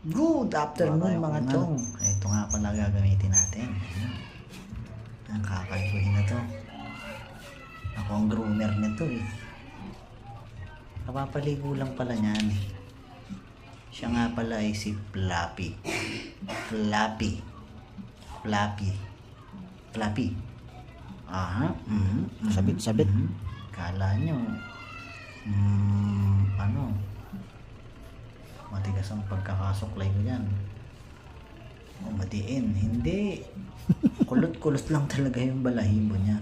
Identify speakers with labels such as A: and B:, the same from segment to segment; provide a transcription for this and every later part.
A: Good afternoon mga chong.
B: Ito nga pala gagamitin natin. Ang kakalbuhin na to. Ako ang groomer nito eh. Kapapaligo lang pala niyan eh. Siya nga pala ay si Flappy. Flappy. Flappy. Flappy. Aha.
A: Sabit-sabit.
B: Kala nyo. Ano? Matigas ang pagkakasuklay ko dyan. O matiin. Hindi. Kulot-kulot lang talaga yung balahibo niya.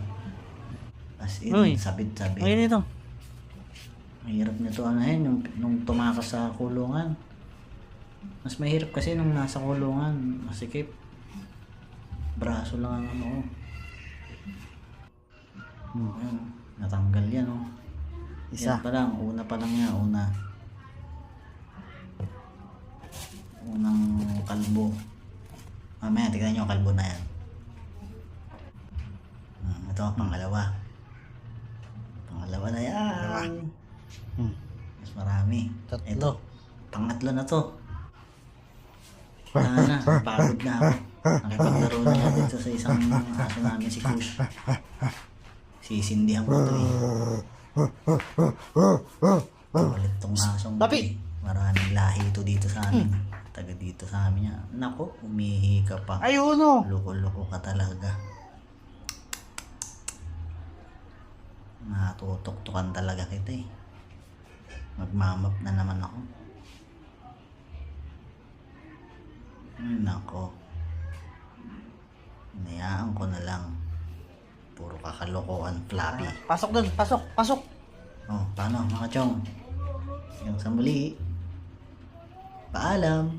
B: As in,
A: Uy.
B: sabit-sabit.
A: Ngayon ito.
B: Mahirap nito anahin nung tumakas sa kulungan. Mas mahirap kasi nung nasa kulungan. Masikip. Braso lang ang ano. Ayun, natanggal yan oh.
A: Isa.
B: Yan pa lang, una pa lang yan, unang kalbo. Mamaya, tignan nyo kalbo na yan. Ito, pangalawa. Pangalawa na yan. Mas marami.
A: Tatlo.
B: Ito, pangatlo na to. Na, pagod na ako. Nakipaglaro na yan dito sa isang aso namin si Kush. Sisindihan ko to eh. Ulit tong asong
A: Papi!
B: Maraming lahi ito dito sa amin. Taga dito sa amin yan. Nako, umihi ka pa.
A: Ayun o.
B: Loko-loko ka talaga. Natutuktukan talaga kita eh. Magmamap na naman ako. Nako. Hinayaan ko na lang. Puro kakalokohan, Flappy.
A: Pasok dun. Pasok. Pasok.
B: Oh, paano mga chong? Yung sa muli. Paalam.